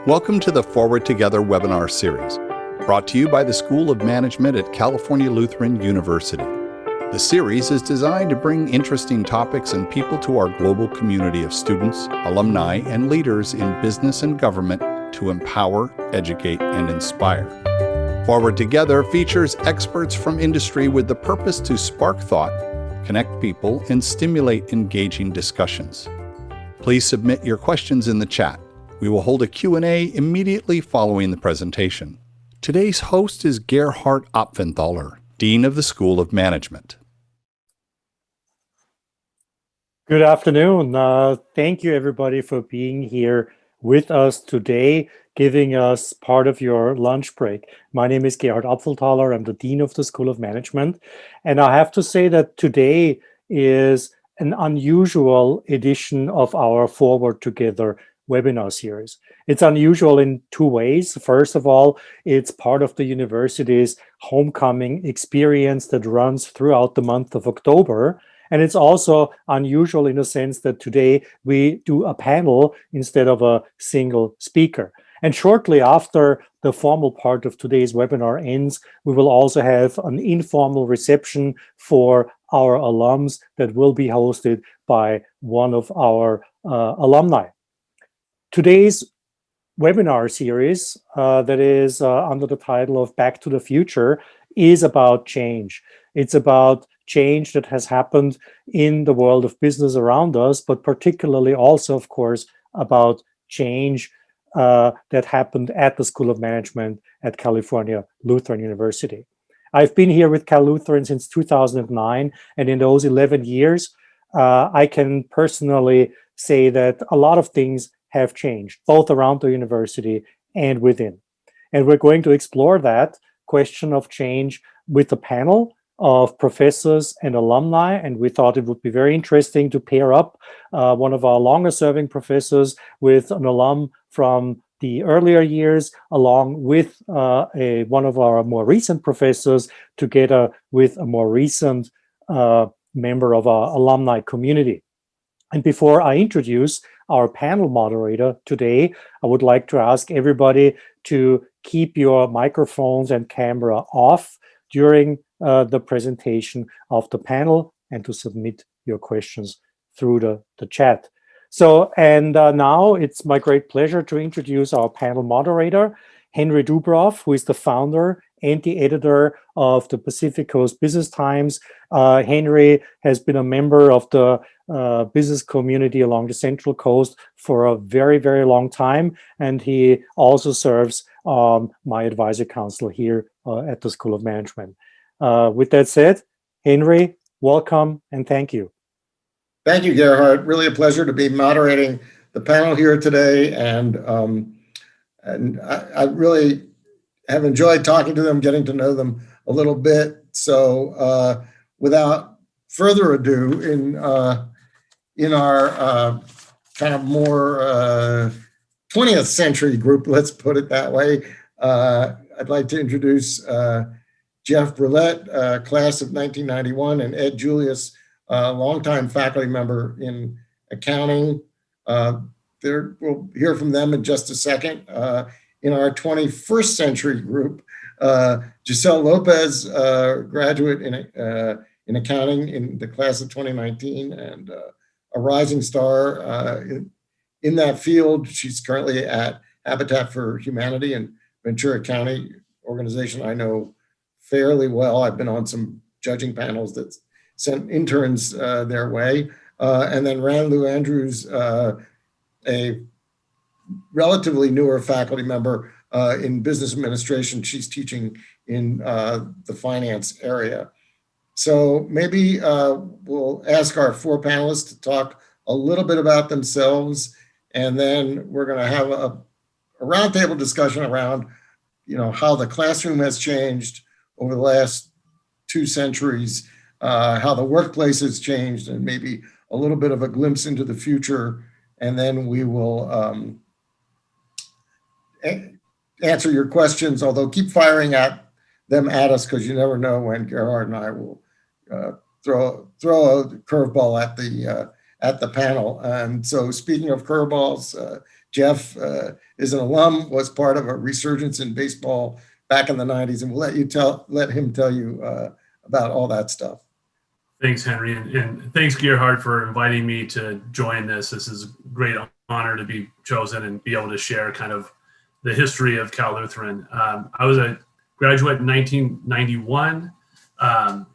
Welcome to the Forward Together webinar series, brought to you by the School of Management at California Lutheran University. The series is designed to bring interesting topics and people to our global community of students, alumni, and leaders in business and government to empower, educate, and inspire. Forward Together features experts from industry with the purpose to spark thought, connect people, and stimulate engaging discussions. Please submit your questions in the chat. We will hold a Q&A immediately following the presentation. Today's host is Gerhard Apfenthaler, Dean of the School of Management. Good afternoon. Thank you, everybody, for being here with us today, giving us part of your lunch break. My name is Gerhard Apfenthaler. I'm the Dean of the School of Management. And I have to say that today is an unusual edition of our Forward Together webinar series. It's unusual in two ways. First of all, it's part of the university's homecoming experience that runs throughout the month of October. And it's also unusual in the sense that today we do a panel instead of a single speaker. And shortly after the formal part of today's webinar ends, we will also have an informal reception for our alums that will be hosted by one of our alumni. Today's webinar series that is under the title of Back to the Future is about change. It's about change that has happened in the world of business around us, but particularly also, of course, about change that happened at the School of Management at California Lutheran University. I've been here with Cal Lutheran since 2009, and in those 11 years, I can personally say that a lot of things have changed, both around the university and within. And we're going to explore that question of change with a panel of professors and alumni. And we thought it would be very interesting to pair up one of our longer serving professors with an alum from the earlier years, along with one of our more recent professors, together with a more recent member of our alumni community. And before I introduce our panel moderator today, I would like to ask everybody to keep your microphones and camera off during the presentation of the panel and to submit your questions through the chat. So, and now it's my great pleasure to introduce our panel moderator, Henry Dubroff, who is the founder and the editor of the Pacific Coast Business Times. Henry has been a member of the business community along the Central Coast for a very, very long time. And he also serves my advisory council here at the School of Management. With that said, Henry, welcome and thank you. Thank you, Gerhard. Really a pleasure to be moderating the panel here today. And I really have enjoyed talking to them, getting to know them a little bit. So without further ado, in our kind of more 20th century group, let's put it that way, I'd like to introduce Jeff Brouelette, class of 1991, and Ed Julius, longtime faculty member in accounting. We'll hear from them in just a second. In our 21st century group, Giselle Lopez, graduate in accounting in the class of 2019, and a rising star in that field. She's currently at Habitat for Humanity in Ventura County, organization I know fairly well. I've been on some judging panels that sent interns their way. And then Rhonda Andrews, a relatively newer faculty member in business administration. She's teaching in the finance area. So maybe we'll ask our four panelists to talk a little bit about themselves, and then we're going to have a roundtable discussion around, how the classroom has changed over the last 2 centuries, how the workplace has changed, and maybe a little bit of a glimpse into the future. And then we will answer your questions, although keep firing them at us, because you never know when Gerhard and I will throw a curveball at the panel. And so speaking of curveballs, Jeff is an alum, was part of a resurgence in baseball back in the 90s, and we'll let him tell you about all that stuff. Thanks, Henry, and thanks, Gerhard, for inviting me to join this. This is a great honor to be chosen and be able to share kind of the history of Cal Lutheran. I was a graduate in 1991,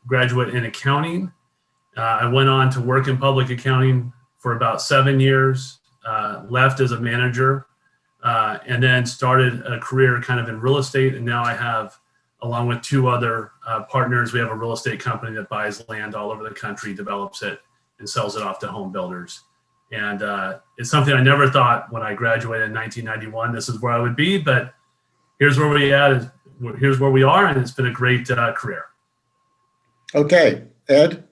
graduate in accounting. I went on to work in public accounting for about 7 years, left as a manager, and then started a career kind of in real estate. And now I have, along with two other partners, we have a real estate company that buys land all over the country, develops it, and sells it off to home builders. And it's something I never thought when I graduated in 1991, this is where I would be, but here's where we are, and it's been a great career. Okay, Ed?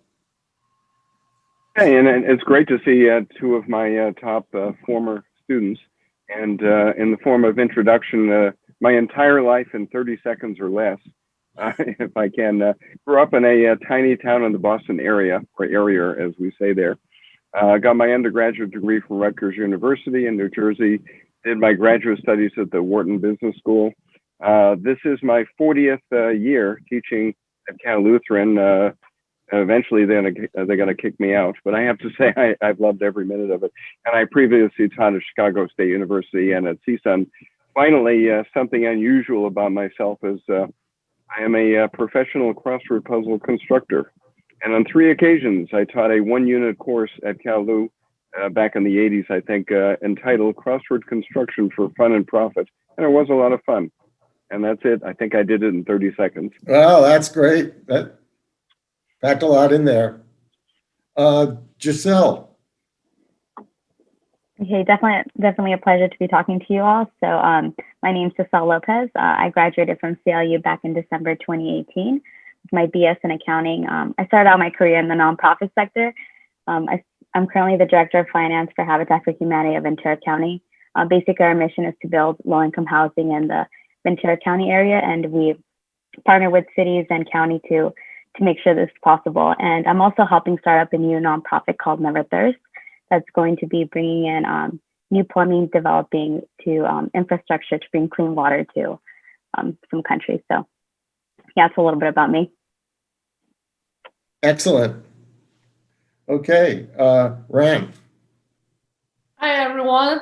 Hey, and it's great to see two of my top former students. And in the form of introduction, my entire life in 30 seconds or less, if I can. Grew up in a tiny town in the Boston area, or area as we say there. Got my undergraduate degree from Rutgers University in New Jersey. Did my graduate studies at the Wharton Business School. This is my 40th year teaching at Cal Lutheran. Eventually, they're going to kick me out, but I have to say I've loved every minute of it. And I previously taught at Chicago State University and at CSUN. Finally, something unusual about myself is I am a professional crossword puzzle constructor. And on 3 occasions, I taught a 1-unit course at Cal Lu back in the 80s, I think, entitled Crossword Construction for Fun and Profit. And it was a lot of fun. And that's it. I think I did it in 30 seconds. Wow, that's great. That packed a lot in there. Giselle. Okay, definitely a pleasure to be talking to you all. So my name's Giselle Lopez. I graduated from CLU back in December 2018 with my BS in accounting. I started out my career in the nonprofit sector. I'm currently the Director of Finance for Habitat for Humanity of Ventura County. Basically, our mission is to build low-income housing in the Ventura County area, and we partner with cities and county to make sure this is possible. And I'm also helping start up a new nonprofit called Never Thirst that's going to be bringing in new plumbing, developing to infrastructure to bring clean water to some countries. So yeah, it's a little bit about me. Excellent. Okay, Ram. Hi, everyone.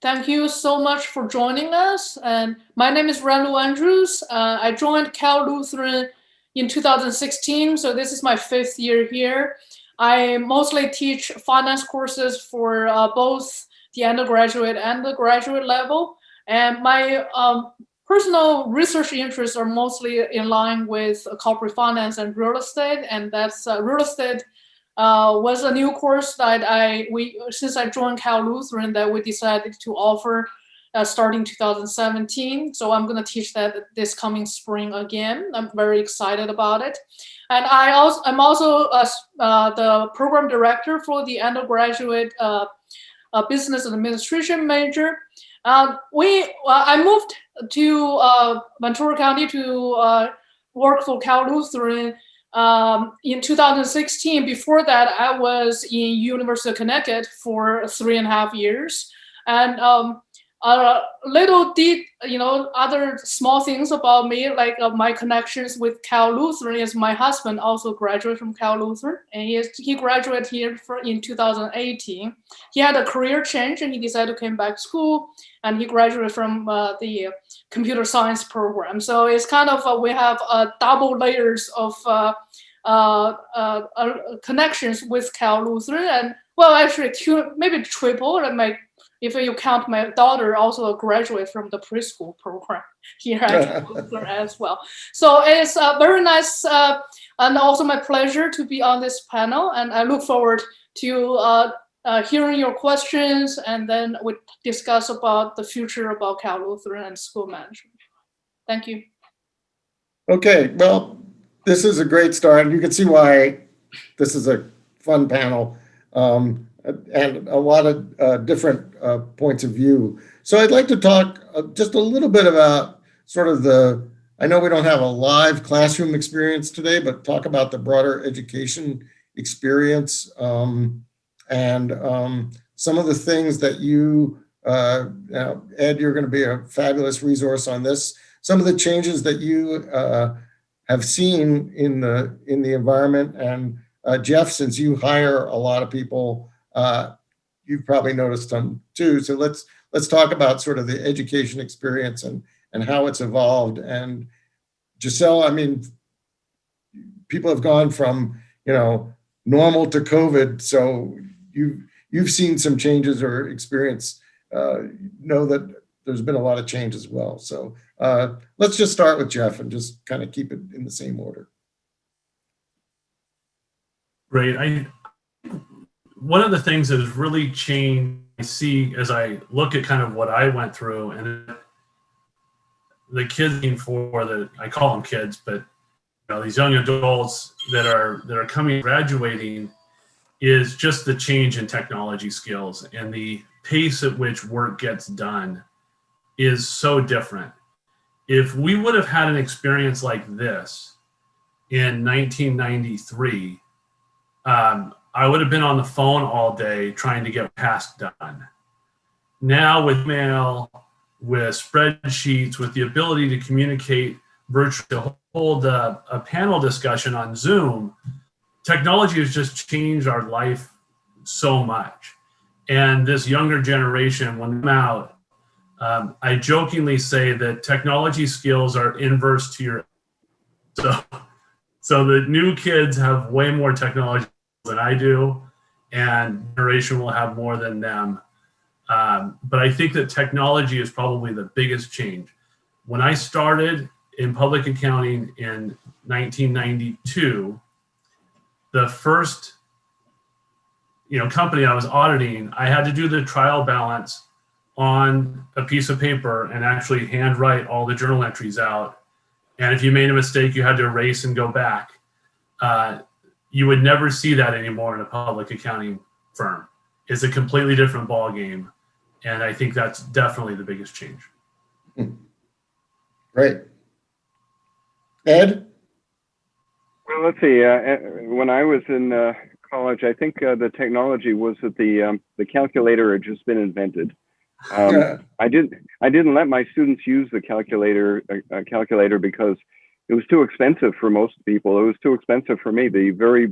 Thank you so much for joining us. And my name is Rhonda Andrews. I joined Cal Lutheran in 2016, so this is my 5th year here. I mostly teach finance courses for both the undergraduate and the graduate level. And my personal research interests are mostly in line with corporate finance and real estate. And that's real estate was a new course that since I joined Cal Lutheran, that we decided to offer starting 2017. So I'm going to teach that this coming spring again. I'm very excited about it. And I'm also the program director for the undergraduate business and administration major. I moved to Ventura County to work for Cal Lutheran in 2016. Before that, I was in University of Connecticut for 3.5 years. And other small things about me, like my connections with Cal Lutheran is my husband also graduated from Cal Lutheran, and he graduated here in 2018. He had a career change and he decided to come back to school, and he graduated from the computer science program. So it's kind of, we have double layers of connections with Cal Lutheran, and well, actually maybe triple, if you count my daughter, also a graduate from the preschool program here at Cal Lutheran as well. So it's very nice and also my pleasure to be on this panel. And I look forward to hearing your questions, and then we discuss about the future about Cal Lutheran and school management. Thank you. Okay, well, this is a great start. You can see why this is a fun panel. And a lot of different points of view. So I'd like to talk just a little bit about sort of I know we don't have a live classroom experience today, but talk about the broader education experience. And some of the things that you, Ed, you're going to be a fabulous resource on this. Some of the changes that you have seen in the environment, and Jeff, since you hire a lot of people, you've probably noticed them too. So let's talk about sort of the education experience and how it's evolved. And Giselle, I mean, people have gone from, normal to COVID. So you've seen some changes or experience, know that there's been a lot of change as well. So let's just start with Jeff and just kind of keep it in the same order. Great. One of the things that has really changed, I see as I look at kind of what I went through, and the kids I call them kids, but these young adults that are coming, graduating, is just the change in technology skills, and the pace at which work gets done is so different. If we would have had an experience like this in 1993, I would have been on the phone all day trying to get tasks done. Now with email, with spreadsheets, with the ability to communicate virtually, to hold a panel discussion on Zoom, technology has just changed our life so much. And this younger generation, when I'm out, I jokingly say that technology skills are inverse to your, so the new kids have way more technology than I do, and generation will have more than them. But I think that technology is probably the biggest change. When I started in public accounting in 1992, the first company I was auditing, I had to do the trial balance on a piece of paper and actually handwrite all the journal entries out. And if you made a mistake, you had to erase and go back. You would never see that anymore in a public accounting firm. It's a completely different ball game. And I think that's definitely the biggest change. Great. Ed? Well, let's see. When I was in college, I think the technology was that the calculator had just been invented. I didn't let my students use the calculator because it was too expensive for most people. It was too expensive for me. The very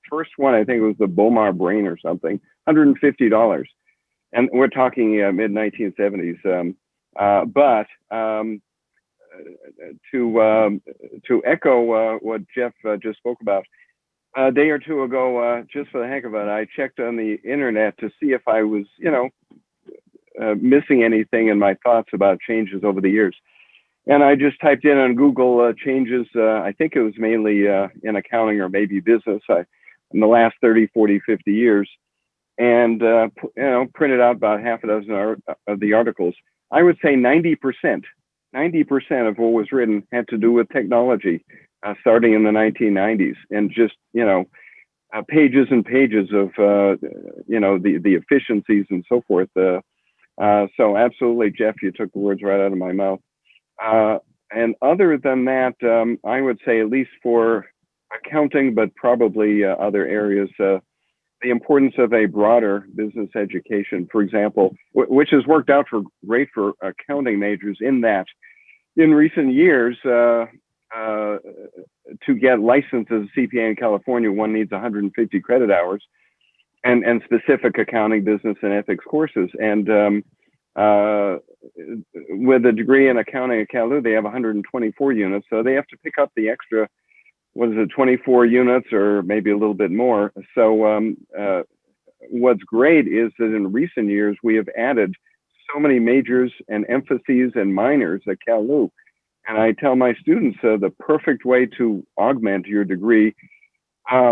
first one, I think it was the Bomar Brain or something, $150. And we're talking mid 1970s. But to echo what Jeff just spoke about, a day or two ago, just for the heck of it, I checked on the internet to see if I was, missing anything in my thoughts about changes over the years. And I just typed in on Google changes. I think it was mainly in accounting or maybe business in the last 30, 40, 50 years. And, printed out about half a dozen of the articles. I would say 90% of what was written had to do with technology, starting in the 1990s, and just, pages and pages of, the efficiencies and so forth. So absolutely, Jeff, you took the words right out of my mouth. And other than that, I would say, at least for accounting, but probably other areas, the importance of a broader business education, for example, which has worked out great for accounting majors, in that in recent years, to get licensed as a CPA in California, one needs 150 credit hours and specific accounting, business, and ethics courses. And with a degree in accounting at Cal, they have 124 units. So they have to pick up the extra 24 units or maybe a little bit more. So what's great is that in recent years, we have added so many majors and emphases and minors at Cal. And I tell my students the perfect way to augment your degree,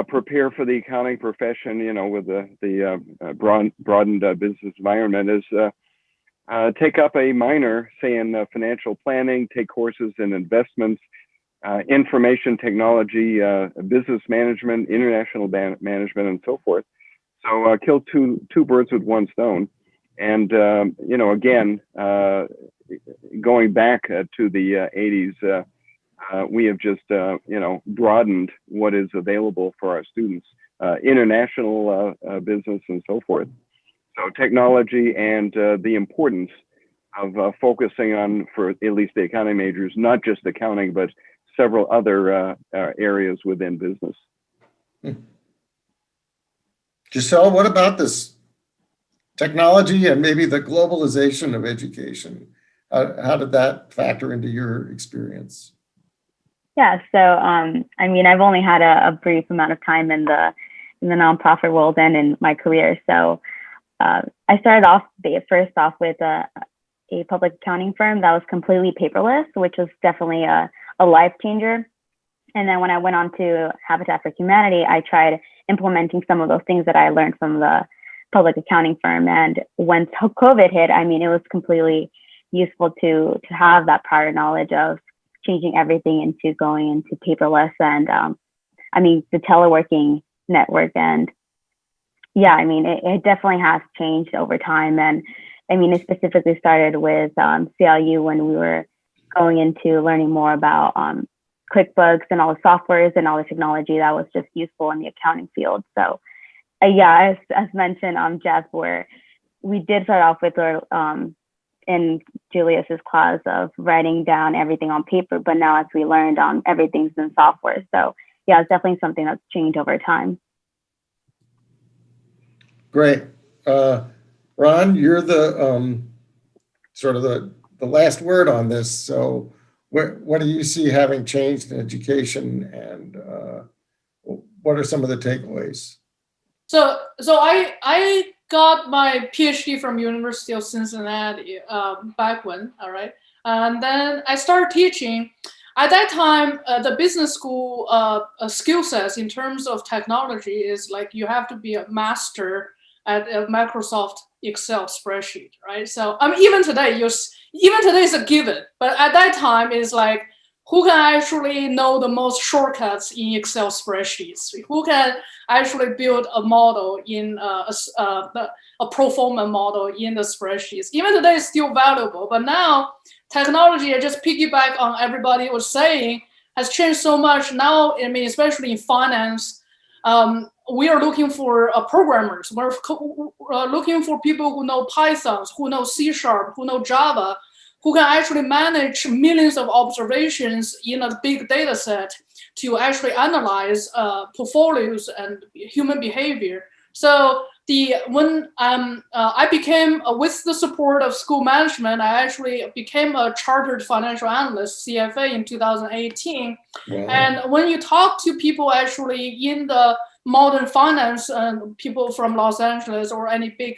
prepare for the accounting profession, with the broadened business environment, is take up a minor, say in financial planning, take courses in investments, information technology, business management, international management, and so forth. So kill two birds with one stone. And, again, going back to the 80s, we have just, broadened what is available for our students. international business and so forth. So technology and the importance of focusing on, for at least the accounting majors, not just accounting, but several other areas within business. Giselle, what about this technology and maybe the globalization of education? How did that factor into your experience? Yeah, so I mean, I've only had a brief amount of time in the nonprofit world and in my career. So I started off first off with a public accounting firm that was completely paperless, which was definitely a life changer. And then when I went on to Habitat for Humanity, I tried implementing some of those things that I learned from the public accounting firm. And when COVID hit, I mean, it was completely useful to have that prior knowledge of changing everything into going into paperless and I mean, the teleworking network. And yeah, I mean, it definitely has changed over time. And I mean, it specifically started with CLU when we were going into learning more about QuickBooks and all the softwares and all the technology that was just useful in the accounting field. So yeah, as mentioned, Jeff, we did start off with in Julius's class of writing down everything on paper, but now as we learned, everything's in software. So yeah, it's definitely something that's changed over time. Great. Ron, you're the sort of the last word on this. So what do you see having changed in education, and what are some of the takeaways? So I got my PhD from University of Cincinnati back when, all right, and then I started teaching. At that time, the business school skill sets in terms of technology is like you have to be a master at a Microsoft Excel spreadsheet, right? So I mean, even today is a given, but at that time it's like, who can actually know the most shortcuts in Excel spreadsheets? Who can actually build a model in a pro forma model in the spreadsheets? Even today is still valuable, but now technology, I just piggyback on everybody was saying, has changed so much. Now, I mean, especially in finance, we are looking for programmers. We're looking for people who know Python, who know C#, who know Java, who can actually manage millions of observations in a big data set to actually analyze portfolios and human behavior. So when I became, with the support of school management, I actually became a chartered financial analyst, CFA, in 2018. Wow. And when you talk to people actually in the modern finance and people from Los Angeles or any big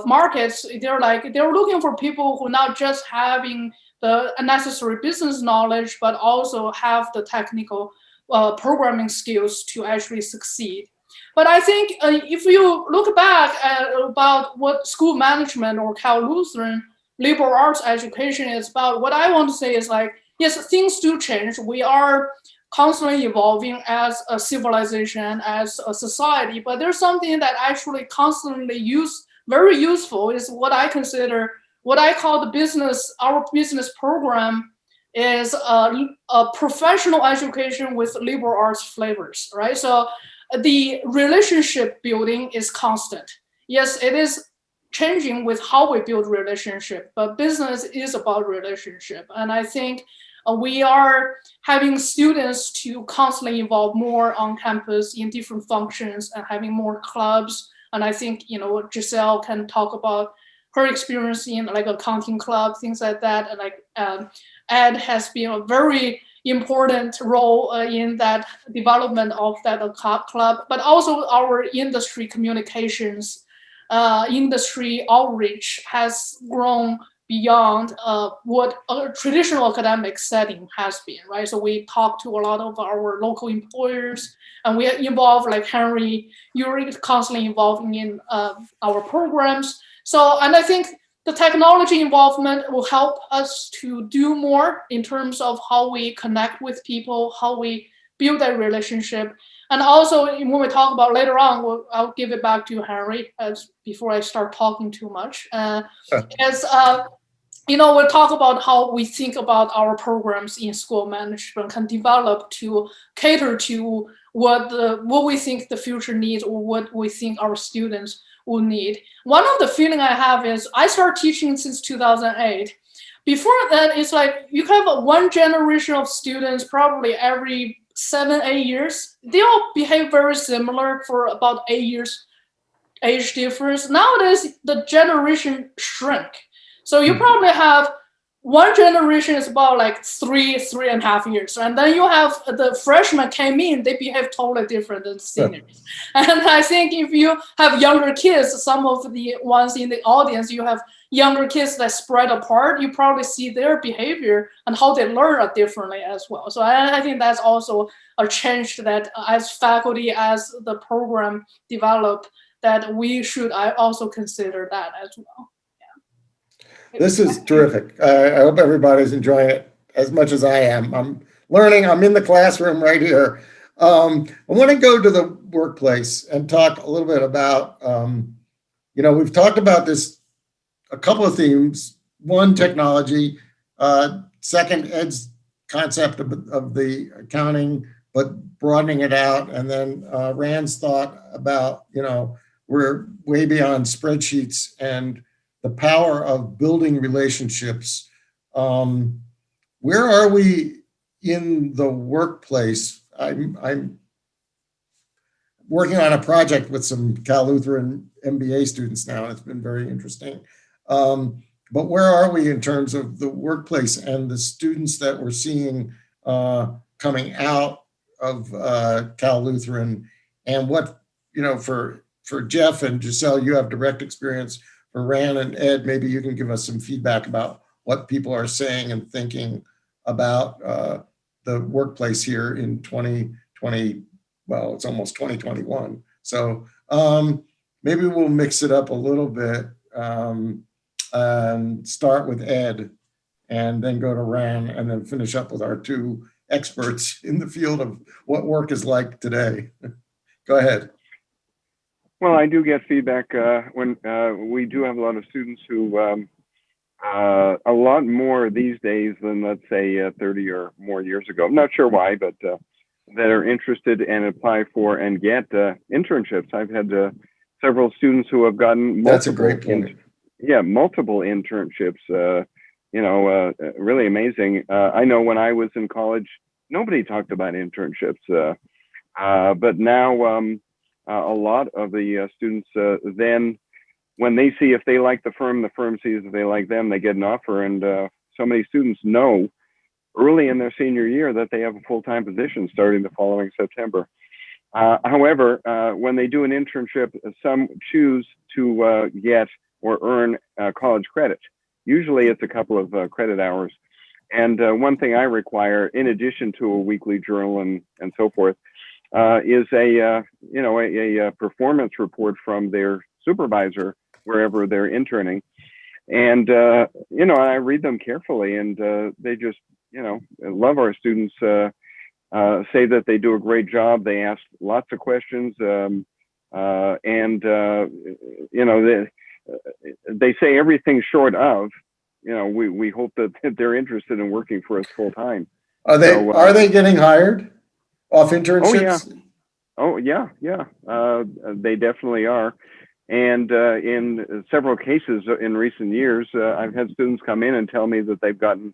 markets, they're looking for people who not just having the necessary business knowledge, but also have the technical programming skills to actually succeed. But I think if you look back at about what school management or Cal Lutheran liberal arts education is about, what I want to say is like, yes, things do change. We are constantly evolving as a civilization, as a society, but there's something that actually constantly very useful is what I consider, what I call our business program is a professional education with liberal arts flavors, right? So the relationship building is constant. Yes, it is changing with how we build relationship, but business is about relationship. And I think we are having students to constantly evolve more on campus in different functions and having more clubs. And I think, Giselle can talk about her experience in like accounting club, things like that. And like Ed has been a very important role in that development of that club, but also our industry communications, industry outreach has grown beyond what a traditional academic setting has been, right? So we talk to a lot of our local employers, and we are involved, like Henry, you're constantly involving in our programs. So, and I think the technology involvement will help us to do more in terms of how we connect with people, how we build that relationship. And also, when we talk about later on, I'll give it back to Henry before I start talking too much. We'll talk about how we think about our programs in school management can develop to cater to what we think the future needs or what we think our students will need. One of the feeling I have is I started teaching since 2008. Before that, it's like you have one generation of students probably every 7-8 years. They all behave very similar for about 8 years age difference. Nowadays, the generation shrink. So you probably have one generation is about like 3.5 years. And then you have the freshmen came in, they behave totally different than seniors. And I think if you have younger kids, some of the ones in the audience, you have younger kids that spread apart, you probably see their behavior and how they learn differently as well. So I think that's also a change that as faculty, as the program develop, that we should also consider that as well. This is terrific. I hope everybody's enjoying it as much as I am. I'm learning. I'm in the classroom right here. I want to go to the workplace and talk a little bit about, we've talked about this, a couple of themes. One, technology. Second, Ed's concept of the accounting, but broadening it out. And then Rand's thought about, we're way beyond spreadsheets and the power of building relationships. Where are we in the workplace? I'm working on a project with some Cal Lutheran MBA students now, and it's been very interesting. But where are we in terms of the workplace and the students that we're seeing coming out of Cal Lutheran? And what, for Jeff and Giselle, you have direct experience. For Rand and Ed, maybe you can give us some feedback about what people are saying and thinking about the workplace here in 2020. Well, it's almost 2021. So maybe we'll mix it up a little bit and start with Ed and then go to Rand and then finish up with our two experts in the field of what work is like today. Go ahead. Well, I do get feedback when we do have a lot of students who a lot more these days than, let's say, 30 or more years ago. I'm not sure why, but that are interested and apply for and get internships. I've had several students who have gotten multiple. That's a great point. Multiple internships. Really amazing. I know when I was in college, nobody talked about internships, but now. A lot of the students then, when they see if they like the firm sees if they like them, they get an offer. And so many students know early in their senior year that they have a full-time position starting the following September. However, when they do an internship, some choose to get or earn college credit. Usually it's a couple of credit hours. And one thing I require, in addition to a weekly journal and so forth, is a performance report from their supervisor wherever they're interning, and I read them carefully, and they just love our students. Say that they do a great job. They ask lots of questions, and they say everything short of we hope that they're interested in working for us full time. Are they getting hired off internships? Oh yeah. They definitely are. And in several cases in recent years, I've had students come in and tell me that they've gotten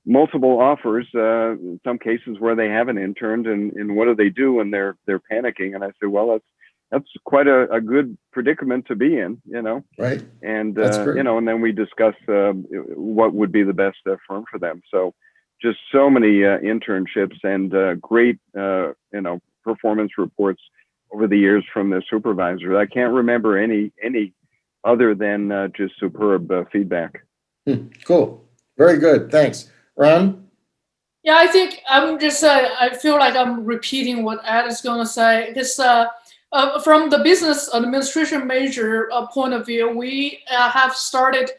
multiple offers, in some cases where they haven't interned, and what do they do when they're panicking? And I said, well, that's quite a good predicament to be in, Right. And, and then we discuss what would be the best firm for them. So just so many internships and great, performance reports over the years from their supervisor. I can't remember any other than just superb feedback. Cool. Very good. Thanks. Ron? Yeah, I think I'm just, I feel like I'm repeating what Ed is going to say. Because from the business administration major point of view, we have started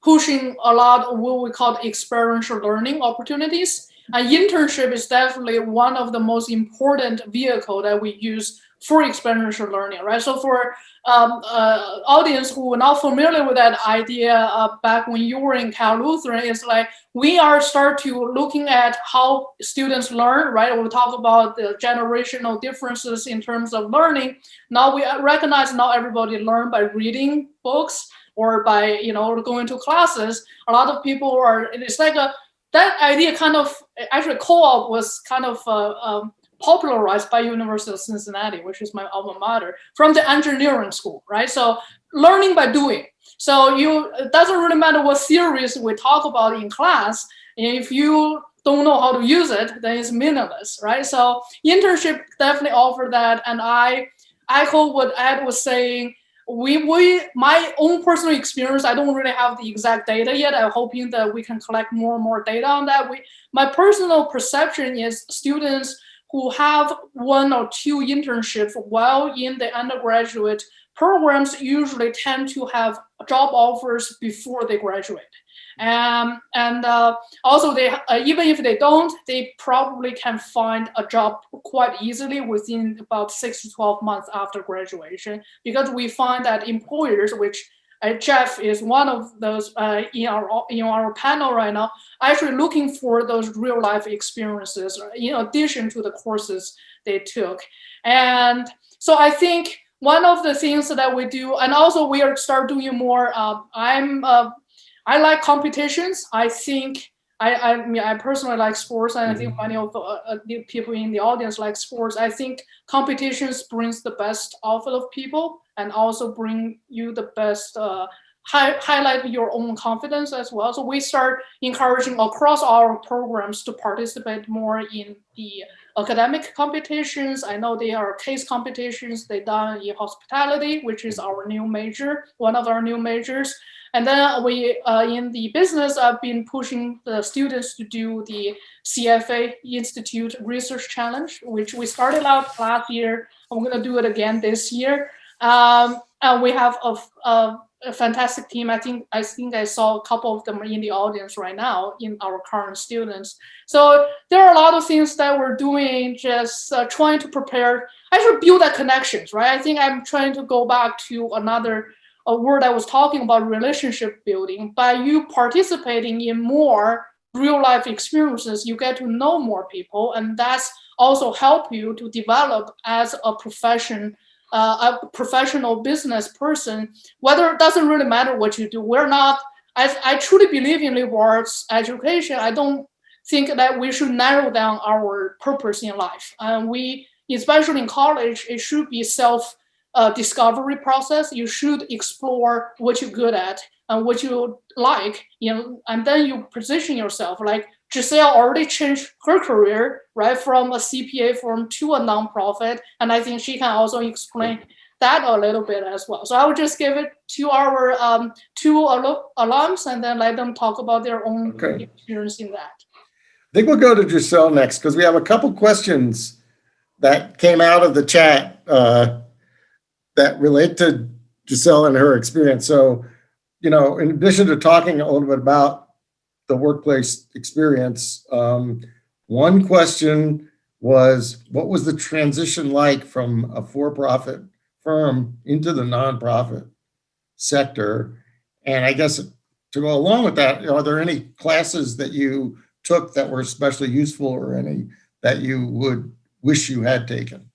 pushing a lot of what we call experiential learning opportunities. An internship is definitely one of the most important vehicle that we use for experiential learning, right? So for audience who are not familiar with that idea, back when you were in Cal Lutheran, it's like we are start to looking at how students learn, right? We talk about the generational differences in terms of learning. Now we recognize not everybody learn by reading books or by going to classes. A lot of people are. It's like that idea kind of actually co-op was kind of popularized by University of Cincinnati, which is my alma mater, from the engineering school, right? So learning by doing. So it doesn't really matter what theories we talk about in class. If you don't know how to use it, then it's meaningless, right? So internship definitely offer that. And I echo what Ed was saying. My own personal experience, I don't really have the exact data yet. I'm hoping that we can collect more and more data on that. My personal perception is students who have 1 or 2 internships while in the undergraduate programs usually tend to have job offers before they graduate. And also they even if they don't, they probably can find a job quite easily within about 6 to 12 months after graduation, because we find that employers, which Jeff is one of those in our panel right now, actually looking for those real life experiences in addition to the courses they took. And so I think one of the things that we do, and also we are start doing more. I like competitions. I think I personally like sports, and I think many of the people in the audience like sports. I think competitions brings the best out of people, and also bring you the best, highlight your own confidence as well. So we start encouraging across our programs to participate more in the academic competitions. I know there are case competitions they done in hospitality, which is our new major, one of our new majors. And then we, in the business, I've been pushing the students to do the CFA Institute Research Challenge, which we started out last year. I'm going to do it again this year. And we have a fantastic team. I think I saw a couple of them in the audience right now in our current students. So there are a lot of things that we're doing, just trying to prepare, actually build that connections, right? I think I'm trying to go back to a word I was talking about, relationship building. By you participating in more real life experiences, you get to know more people, and that's also help you to develop as a professional business person. Whether it doesn't really matter what you do. I truly believe in liberal arts education. I don't think that we should narrow down our purpose in life. And especially in college, it should be discovery process. You should explore what you're good at and what you like, and then you position yourself. Like Giselle already changed her career, right, from a CPA firm to a nonprofit, and I think she can also explain that a little bit as well. So I would just give it to our 2 alums and then let them talk about their own experience in that. I think we'll go to Giselle next, because we have a couple questions that came out of the chat that relate to Giselle and her experience. So, in addition to talking a little bit about the workplace experience, one question was, what was the transition like from a for-profit firm into the nonprofit sector? And I guess to go along with that, are there any classes that you took that were especially useful, or any that you would wish you had taken?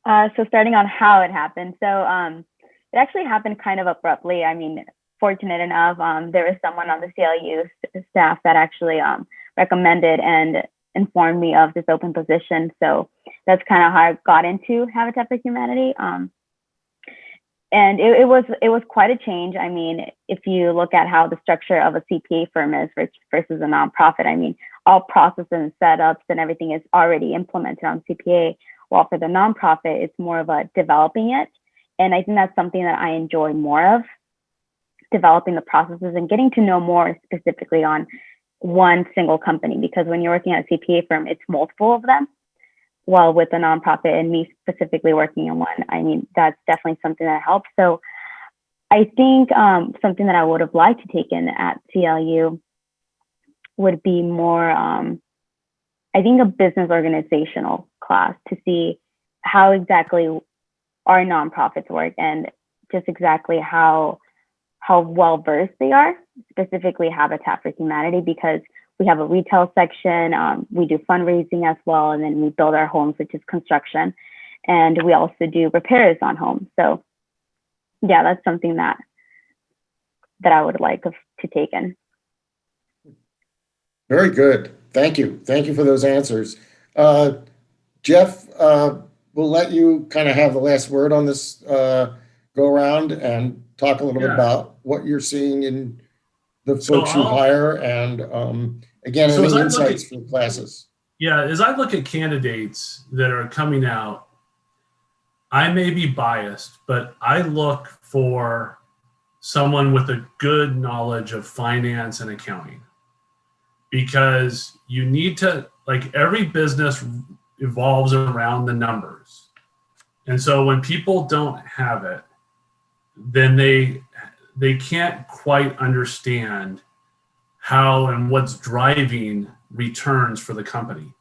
So starting on how it happened. So it actually happened kind of abruptly. I mean, fortunate enough, there was someone on the CLU staff that actually recommended and informed me of this open position. So that's kind of how I got into Habitat for Humanity. And it was quite a change. I mean, if you look at how the structure of a CPA firm is versus a nonprofit, I mean, all processes and setups and everything is already implemented on CPA. While for the nonprofit, it's more of a developing it. And I think that's something that I enjoy more of, developing the processes and getting to know more specifically on one single company. Because when you're working at a CPA firm, it's multiple of them. While with a nonprofit, and me specifically working in one, I mean, that's definitely something that helps. So I think something that I would have liked to take in at CLU would be more, I think, a business organizational class, to see how exactly our nonprofits work and just exactly how well versed they are, specifically Habitat for Humanity, because we have a retail section, we do fundraising as well, and then we build our homes, which is construction, and we also do repairs on homes. So yeah, that's something that I would like to take in. Very good. Thank you. Thank you for those answers. Jeff, we'll let you kind of have the last word on this go around and talk a little bit about what you're seeing in the folks you hire and again, any insights for classes. Yeah, as I look at candidates that are coming out, I may be biased, but I look for someone with a good knowledge of finance and accounting, because you need to, like, every business evolves around the numbers. And so when people don't have it, then they can't quite understand how and what's driving returns for the company.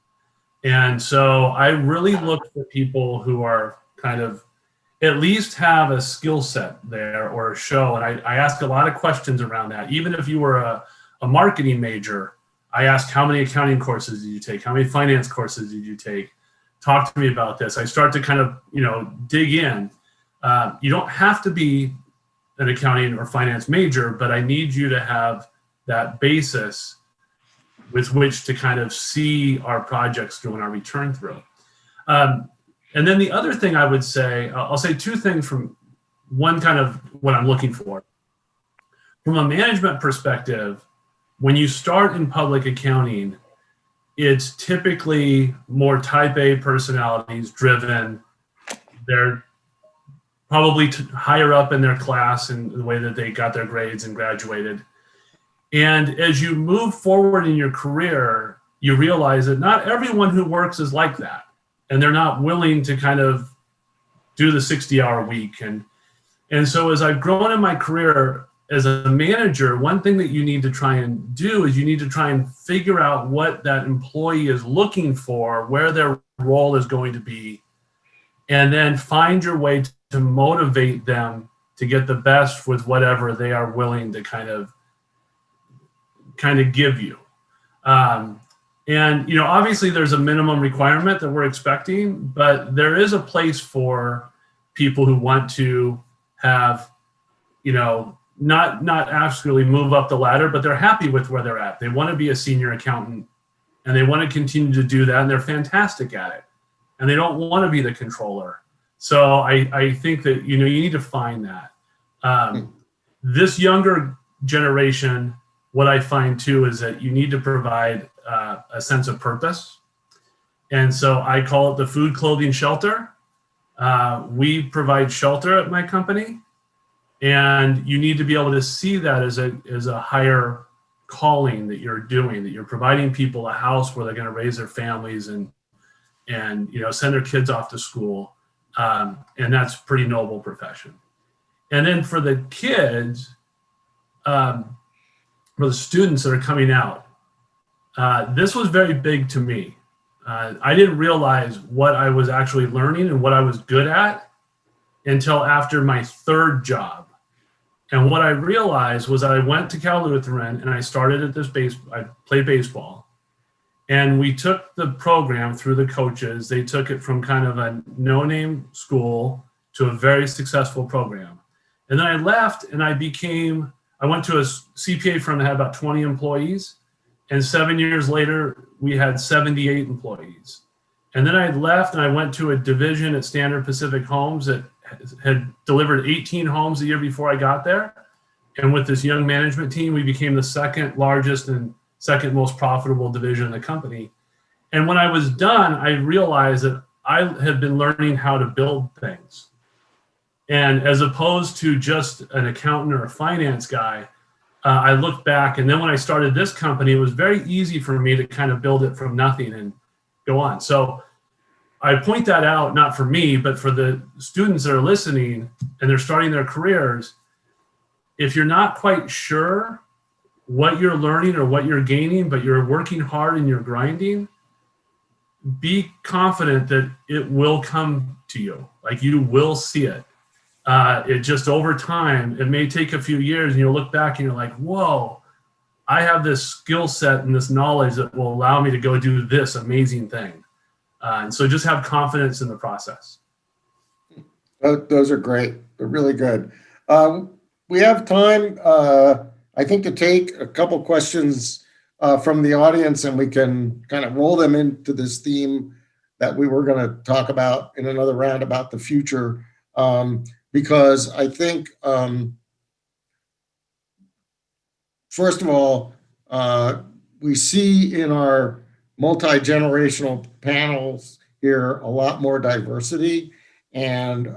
And so I really look for people who are kind of at least have a skill set there or a show. And I ask a lot of questions around that. Even if you were a marketing major, I ask, how many accounting courses did you take? How many finance courses did you take? Talk to me about this. I start to kind of, dig in. You don't have to be an accounting or finance major, but I need you to have that basis with which to kind of see our projects through and our return through. And then the other thing I would say, I'll say two things from one, kind of what I'm looking for. From a management perspective, when you start in public accounting, it's typically more type A personalities driven. They're probably higher up in their class in the way that they got their grades and graduated. And as you move forward in your career, you realize that not everyone who works is like that. And they're not willing to kind of do the 60-hour week. And so as I've grown in my career as a manager, one thing that you need to try and do is you need to try and figure out what that employee is looking for, where their role is going to be, and then find your way to motivate them to get the best with whatever they are willing to kind of give you. And, obviously there's a minimum requirement that we're expecting, but there is a place for people who want to have, not actually move up the ladder, but they're happy with where they're at. They want to be a senior accountant and they want to continue to do that. And they're fantastic at it. And they don't want to be the controller. So I think that, you need to find that. This younger generation, what I find too, is that you need to provide a sense of purpose. And so I call it the food, clothing, shelter. We provide shelter at my company. And you need to be able to see that as a higher calling that you're doing, that you're providing people a house where they're going to raise their families and send their kids off to school. And that's a pretty noble profession. And then for the kids, for the students that are coming out, this was very big to me. I didn't realize what I was actually learning and what I was good at until after my third job. And what I realized was I went to Cal Lutheran and I started at I played baseball. And we took the program through the coaches. They took it from kind of a no-name school to a very successful program. And then I left and I went to a CPA firm that had about 20 employees. And 7 years later, we had 78 employees. And then I left and I went to a division at Standard Pacific Homes that had delivered 18 homes the year before I got there. And with this young management team, we became the second largest and second most profitable division in the company. And when I was done, I realized that I had been learning how to build things. And as opposed to just an accountant or a finance guy, I looked back, and then when I started this company, it was very easy for me to kind of build it from nothing and go on. So I point that out, not for me, but for the students that are listening and they're starting their careers. If you're not quite sure what you're learning or what you're gaining, but you're working hard and you're grinding, be confident that it will come to you. Like, you will see it. It just, over time, it may take a few years, and you'll look back and you're like, whoa, I have this skill set and this knowledge that will allow me to go do this amazing thing. And so just have confidence in the process. Those are great. They're really good. We have time, I think, to take a couple questions from the audience, and we can kind of roll them into this theme that we were going to talk about in another round about the future. Because I think, first of all, we see in our multi-generational panels here a lot more diversity. And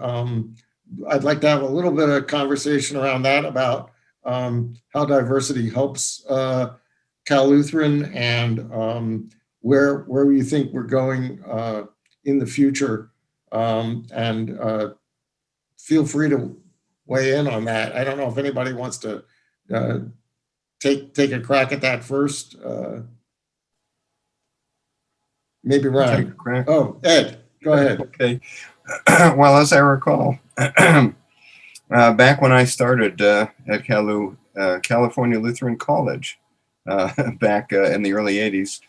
I'd like to have a little bit of conversation around that, about how diversity helps Cal Lutheran, and where you think we're going in the future. And feel free to weigh in on that. I don't know if anybody wants to take a crack at that first. Maybe Ryan. Take a crack. Oh, Ed, go ahead. Okay. Well, as I recall, back when I started at California Lutheran College, back in the early 80s,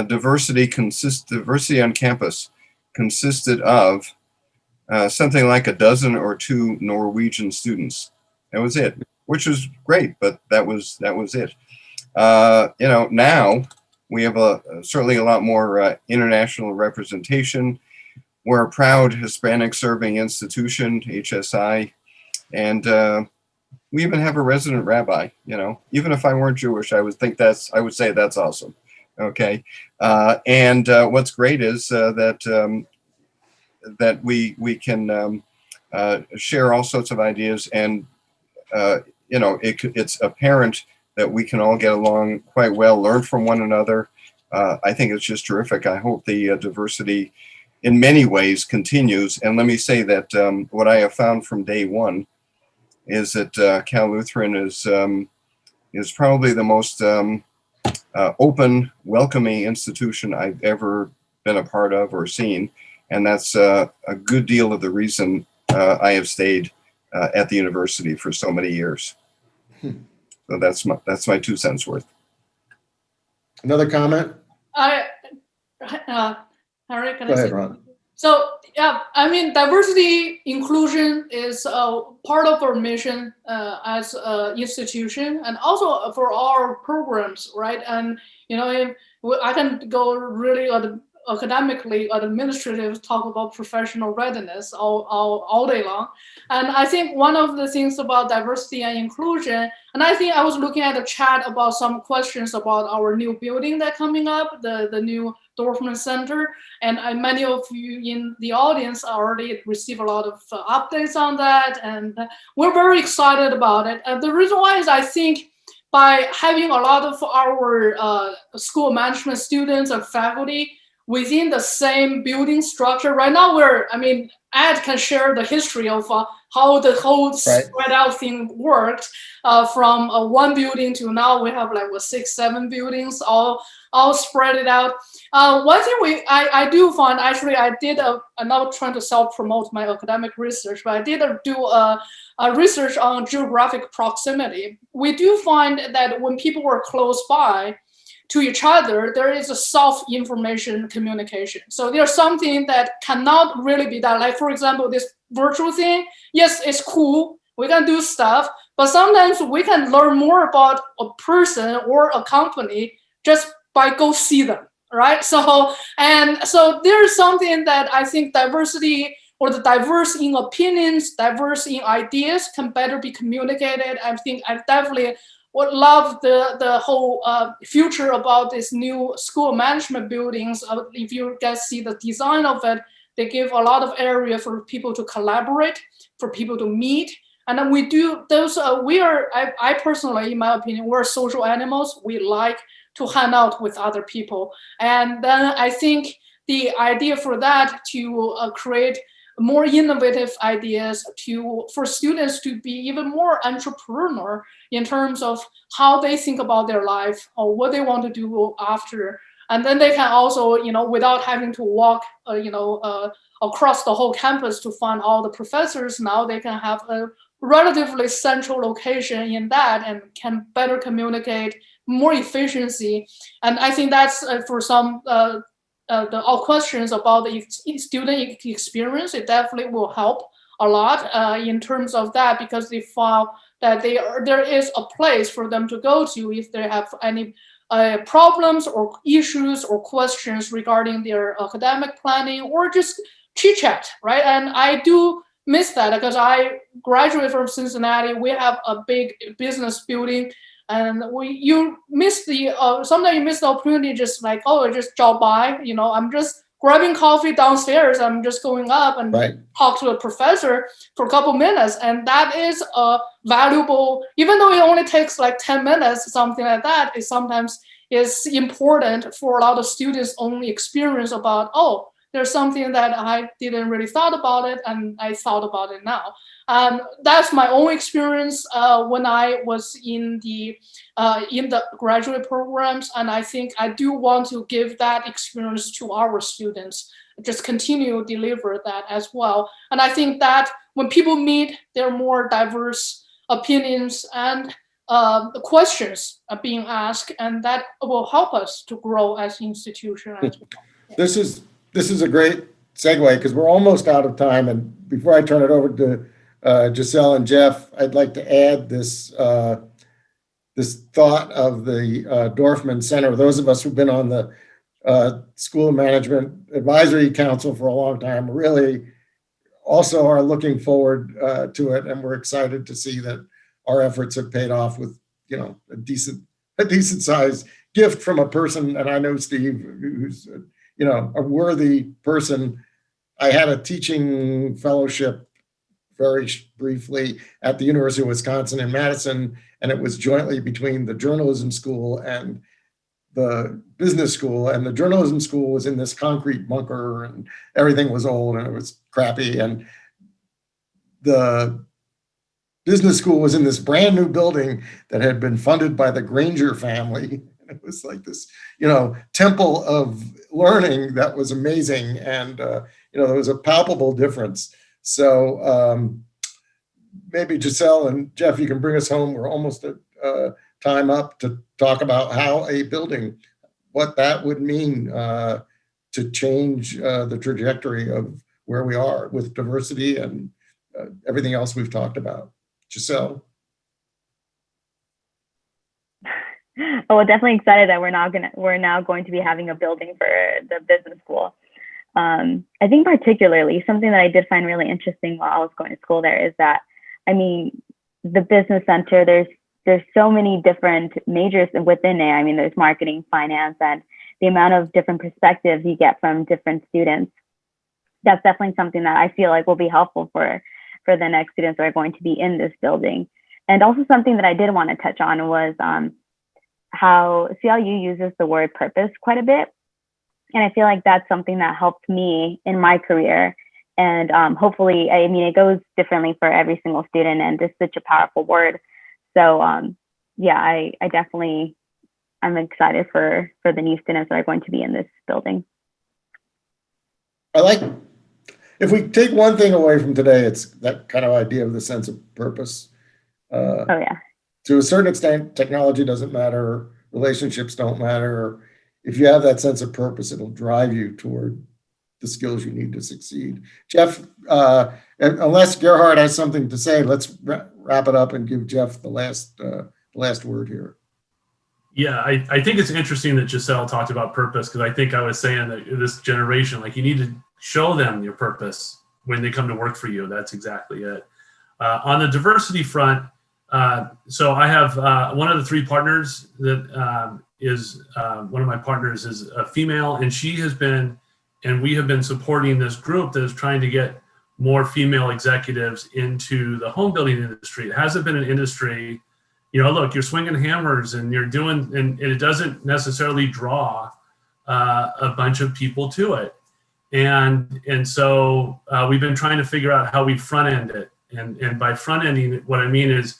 diversity on campus consisted of something like a dozen or two Norwegian students. That was it, which was great, but that was it. Now we have certainly a lot more international representation. We're a proud Hispanic serving institution, HSI, and we even have a resident rabbi. Even if I weren't Jewish, I would say that's awesome. Okay, and what's great is that we can share all sorts of ideas, and it's apparent that we can all get along quite well, learn from one another. I think it's just terrific. I hope the diversity in many ways continues. And let me say that what I have found from day one is that Cal Lutheran is probably the most open, welcoming institution I've ever been a part of or seen. And that's a good deal of the reason I have stayed at the university for so many years. So that's my 2 cents worth. Another comment? Harry, can Go I say? ahead, Ron. So, yeah, I mean, diversity inclusion is part of our mission as an institution, and also for our programs, right? And, I can go really academically, administrative, talk about professional readiness all day long. And I think one of the things about diversity and inclusion, and I think I was looking at the chat about some questions about our new building that's coming up, the new Endorphin Center, and many of you in the audience already receive a lot of updates on that, and we're very excited about it. And the reason why is, I think, by having a lot of our school management students and faculty within the same building structure. Right now, Ed can share the history of how the whole spread out thing worked from one building to now we have 6, 7 buildings all spread it out. One thing I do find, actually, I'm not trying to self-promote my academic research, but I did do a research on geographic proximity. We do find that when people were close by to each other, there is a self-information communication. So there's something that cannot really be done. Like, for example, this virtual thing, yes, it's cool, we can do stuff, but sometimes we can learn more about a person or a company just by go see them, right? So there's something that I think diversity, or the diverse in opinions, diverse in ideas, can better be communicated. I think I definitely would love the whole future about this new school management buildings. If you guys see the design of it, they give a lot of area for people to collaborate, for people to meet. And then we do those, I personally, in my opinion, we're social animals. We like to hang out with other people. And then I think the idea for that to create more innovative ideas for students to be even more entrepreneur in terms of how they think about their life or what they want to do after. And then they can also, without having to walk, across the whole campus to find all the professors, now they can have a relatively central location in that and can better communicate, more efficiency. And I think that's for some all questions about the student experience, it definitely will help a lot in terms of that, because they found that there is a place for them to go to if they have any problems or issues or questions regarding their academic planning or just chit chat, right? And I do miss that because I graduated from Cincinnati. We have a big business building, and you miss the sometimes you miss the opportunity, just like, just drop by. I'm just grabbing coffee downstairs. I'm just going up and talk to a professor for a couple minutes, and that is a valuable. Even though it only takes like 10 minutes, something like that, it sometimes is important for a lot of students' only experience about, there's something that I didn't really thought about it, and I thought about it now. That's my own experience when I was in the graduate programs, and I think I do want to give that experience to our students. Just continue to deliver that as well. And I think that when people meet, there are more diverse opinions and the questions are being asked, and that will help us to grow as an institution as well. This is a great segue because we're almost out of time. And before I turn it over to Giselle and Jeff, I'd like to add this this thought of the Endorphin Center. Those of us who've been on the School of Management Advisory Council for a long time really also are looking forward to it, and we're excited to see that our efforts have paid off with a decent sized gift from a person. And I know Steve, who's a worthy person. I had a teaching fellowship very briefly at the University of Wisconsin in Madison, and it was jointly between the journalism school and the business school. And the journalism school was in this concrete bunker, and everything was old and it was crappy. And the business school was in this brand new building that had been funded by the Granger family. It was like this, temple of learning that was amazing. And, there was a palpable difference. So maybe Giselle and Jeff, you can bring us home. We're almost at time up to talk about how a building, what that would mean to change the trajectory of where we are with diversity and everything else we've talked about. Giselle? Oh, well, definitely excited that we're now going to be having a building for the business school. I think particularly something that I did find really interesting while I was going to school there is that, the business center, there's so many different majors within it. There's marketing, finance, and the amount of different perspectives you get from different students. That's definitely something that I feel like will be helpful for the next students that are going to be in this building. And also something that I did want to touch on was how CLU uses the word purpose quite a bit. And I feel like that's something that helped me in my career. And hopefully, it goes differently for every single student, and it's such a powerful word. So I definitely, I'm excited for the new students that are going to be in this building. If we take one thing away from today, it's that kind of idea of the sense of purpose. To a certain extent, technology doesn't matter, relationships don't matter. If you have that sense of purpose, it'll drive you toward the skills you need to succeed. Jeff, unless Gerhard has something to say, let's wrap it up and give Jeff the last word here. Yeah, I think it's interesting that Giselle talked about purpose, because I think I was saying that this generation, you need to show them your purpose when they come to work for you. That's exactly it. On the diversity front, so I have one of the three partners that is one of my partners is a female, and she has been, and we have been supporting this group that is trying to get more female executives into the home building industry. It hasn't been an industry, look, you're swinging hammers and you're doing, and it doesn't necessarily draw a bunch of people to it. And so we've been trying to figure out how we front end it. And by front ending, what I mean is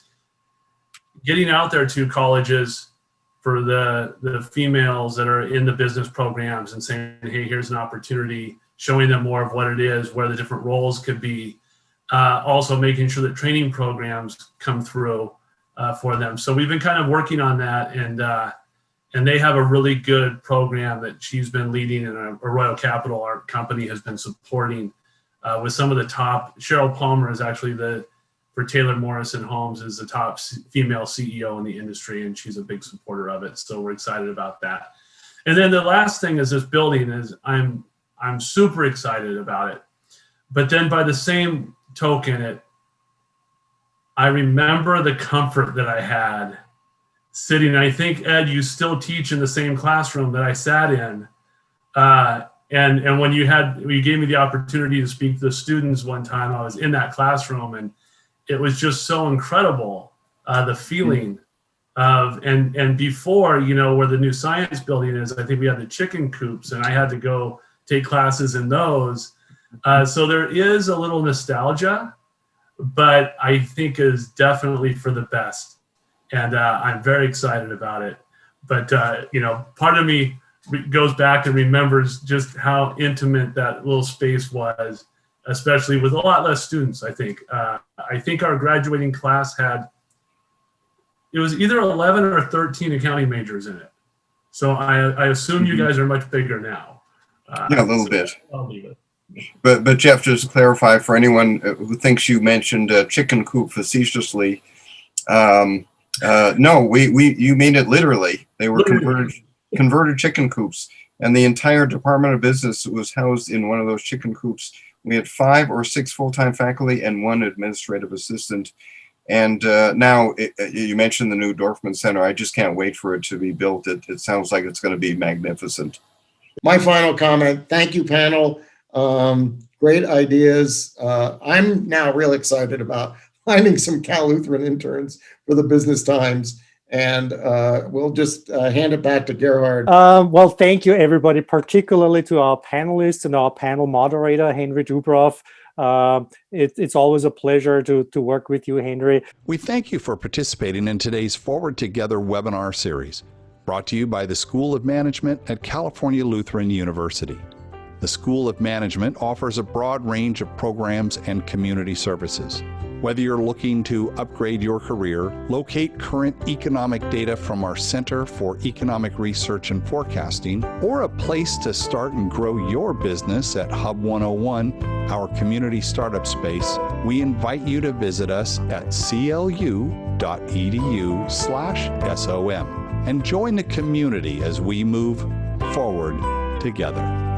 getting out there to colleges for the females that are in the business programs and saying, hey, here's an opportunity, showing them more of what it is, where the different roles could be. Also making sure that training programs come through for them. So we've been kind of working on that, and they have a really good program that she's been leading, and a Royal Capital, our company, has been supporting with some of the top. Cheryl Palmer is actually for Taylor Morrison Homes, is the top female CEO in the industry, and she's a big supporter of it. So we're excited about that. And then the last thing is this building is I'm super excited about it. But then by the same token, I remember the comfort that I had sitting. I think, Ed, you still teach in the same classroom that I sat in. And when you gave me the opportunity to speak to the students one time, I was in that classroom, and it was just so incredible, the feeling of, and before, where the new science building is, I think we had the chicken coops, and I had to go take classes in those. So there is a little nostalgia, but I think is definitely for the best. And I'm very excited about it. But, part of me goes back and remembers just how intimate that little space was, especially with a lot less students, I think. I think our graduating class it was either 11 or 13 accounting majors in it. So I assume you guys are much bigger now. Yeah, a little bit. I'll leave it. But Jeff, just to clarify for anyone who thinks you mentioned chicken coop facetiously, no, you mean it literally. They were converted chicken coops, and the entire Department of Business was housed in one of those chicken coops. We had 5 or 6 full-time faculty and 1 administrative assistant. And now you mentioned the new Endorphin Center. I just can't wait for it to be built. It sounds like it's going to be magnificent. My final comment, thank you, panel. Great ideas. I'm now real excited about finding some Cal Lutheran interns for the Business Times. And we'll just hand it back to Gerhard. Well, thank you, everybody, particularly to our panelists and our panel moderator, Henry Dubroff. It's always a pleasure to work with you, Henry. We thank you for participating in today's Forward Together webinar series, brought to you by the School of Management at California Lutheran University. The School of Management offers a broad range of programs and community services. Whether you're looking to upgrade your career, locate current economic data from our Center for Economic Research and Forecasting, or a place to start and grow your business at Hub 101, our community startup space, we invite you to visit us at clu.edu/SOM and join the community as we move forward together.